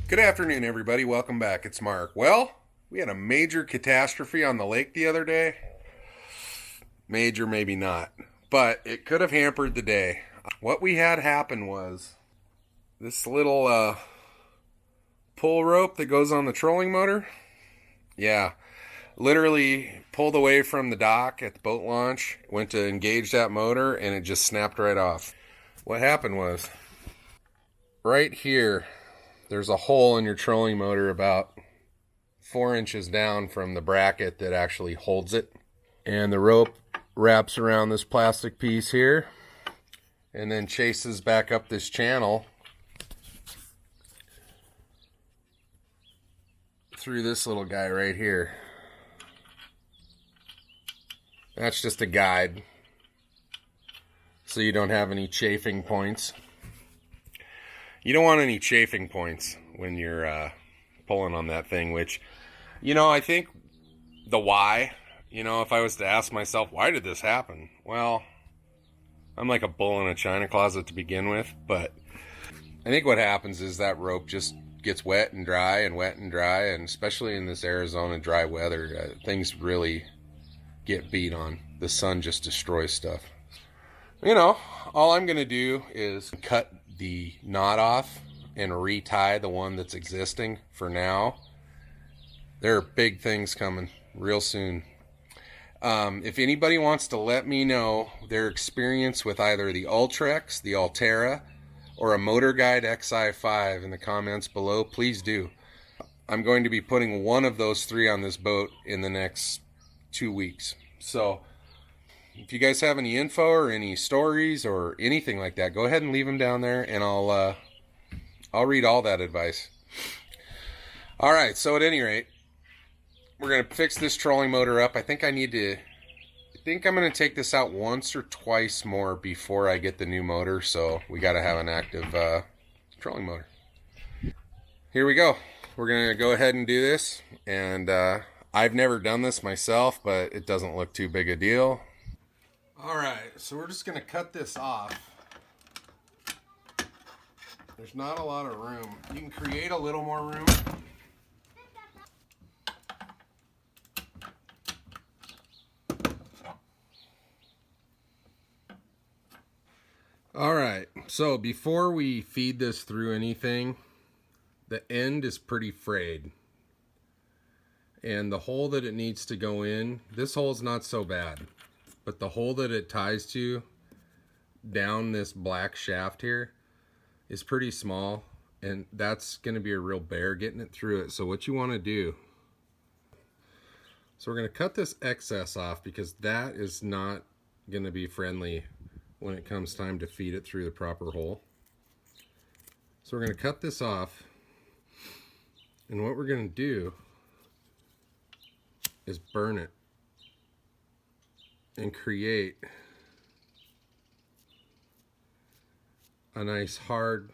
Good afternoon, everybody. Welcome back. It's Mark. Well, we had a major catastrophe on the lake the other day. Major, maybe not, but it could have hampered the day. What we had happen was this little pull rope that goes on the trolling motor. Yeah, literally pulled away from the dock at the boat launch, went to engage that motor, and it just snapped right off. What happened was right here, there's a hole in your trolling motor about 4 inches down from the bracket that actually holds it. And the rope wraps around this plastic piece here and then chases back up this channel through this little guy right here. That's just a guide so you don't have any chafing points. You don't want any chafing points when you're pulling on that thing, which, I think the why, if I was to ask myself, why did this happen? Well, I'm like a bull in a china closet to begin with, but I think what happens is that rope just gets wet and dry, and especially in this Arizona dry weather, things really get beat on. The sun just destroys stuff. All I'm going to do is cut the knot off and retie the one that's existing for now. There are big things coming real soon. If anybody wants to let me know their experience with either the Ultrex, the Altera, or a Motor Guide XI5 in the comments below, please do. I'm going to be putting one of those three on this boat in the next 2 weeks. So if you guys have any info or any stories or anything like that, go ahead and leave them down there, and I'll read all that advice. All right, so at any rate, we're going to fix this trolling motor up. I think I'm going to take this out once or twice more before I get the new motor, so we got to have an active trolling motor. Here we go. We're going to go ahead and do this, and I've never done this myself, but it doesn't look too big a deal. All right, so we're just going to cut this off. There's not a lot of room. You can create a little more room. All right, so before we feed this through anything, the end is pretty frayed. And the hole that it needs to go in, this hole's not so bad. But the hole that it ties to down this black shaft here is pretty small, and that's going to be a real bear getting it through it. So what you want to do, so we're going to cut this excess off because that is not going to be friendly when it comes time to feed it through the proper hole. So we're going to cut this off, and what we're going to do is burn it and create a nice hard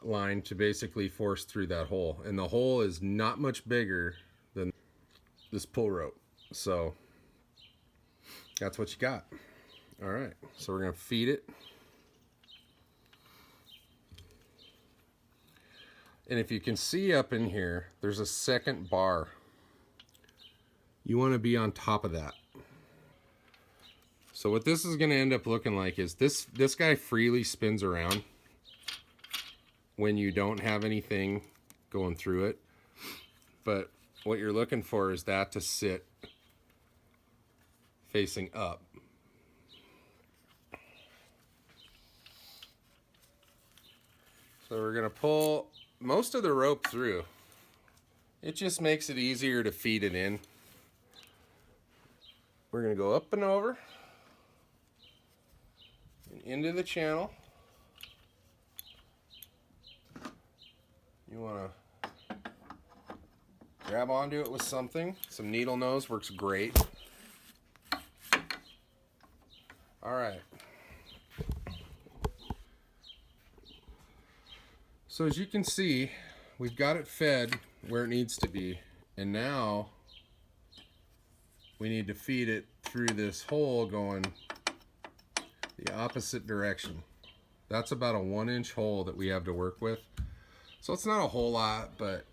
line to basically force through that hole. And the hole is not much bigger than this pull rope. So that's what you got. All right, so we're going to feed it. And if you can see up in here, there's a second bar. You want to be on top of that. So what this is going to end up looking like is this guy freely spins around when you don't have anything going through it. But what you're looking for is that to sit facing up. So we're going to pull most of the rope through. It just makes it easier to feed it in. We're going to go up and over and into the channel. You want to grab onto it with something. Some needle nose works great. All right. So as you can see, we've got it fed where it needs to be, and now we need to feed it through this hole going the opposite direction. That's about a 1-inch hole that we have to work with. So it's not a whole lot, but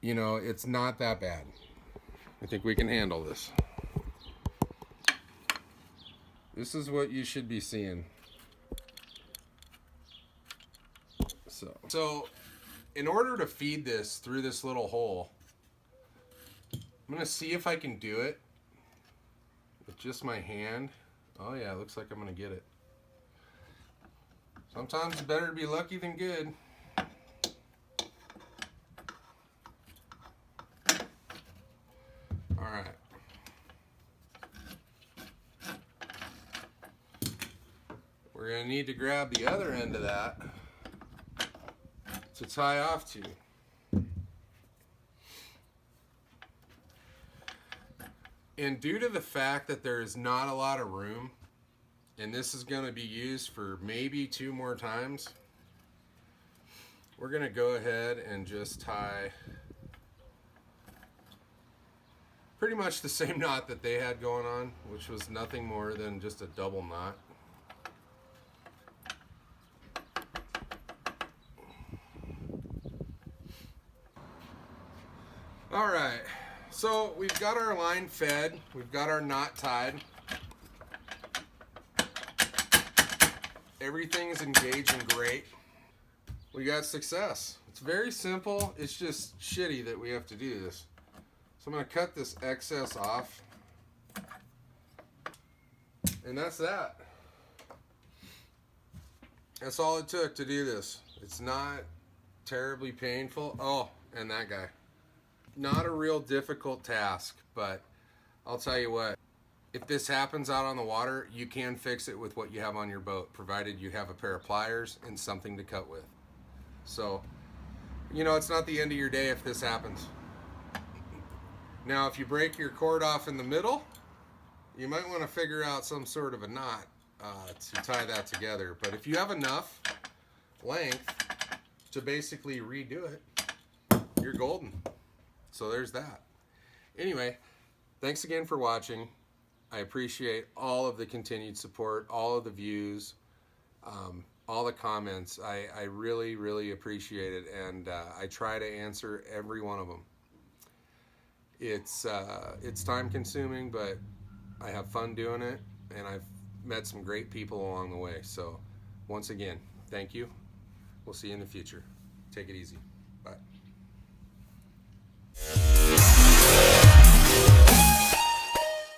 you know, it's not that bad. I think we can handle this. This is what you should be seeing. So in order to feed this through this little hole, I'm gonna see if I can do it with just my hand. Oh yeah, it looks like I'm gonna get it. Sometimes it's better to be lucky than good. All right. We're gonna need to grab the other end of that to tie off to. And due to the fact that there is not a lot of room, and this is going to be used for maybe 2 more times, we're going to go ahead and just tie pretty much the same knot that they had going on, which was nothing more than just a double knot. All right, so we've got our line fed, we've got our knot tied. Everything's engaging great. We got success. It's very simple. It's just shitty that we have to do this. So I'm going to cut this excess off. And that's that. That's all it took to do this. It's not terribly painful. Oh, and that guy. Not a real difficult task, but I'll tell you what. If this happens out on the water, you can fix it with what you have on your boat, provided you have a pair of pliers and something to cut with. So, you know, it's not the end of your day if this happens. Now, if you break your cord off in the middle, you might want to figure out some sort of a knot to tie that together. But if you have enough length to basically redo it, you're golden. So there's that. Anyway, thanks again for watching. I appreciate all of the continued support, all of the views, all the comments. I really, really appreciate it, and I try to answer every one of them. It's time consuming, but I have fun doing it, and I've met some great people along the way. So once again, thank you. We'll see you in the future. Take it easy. Bye.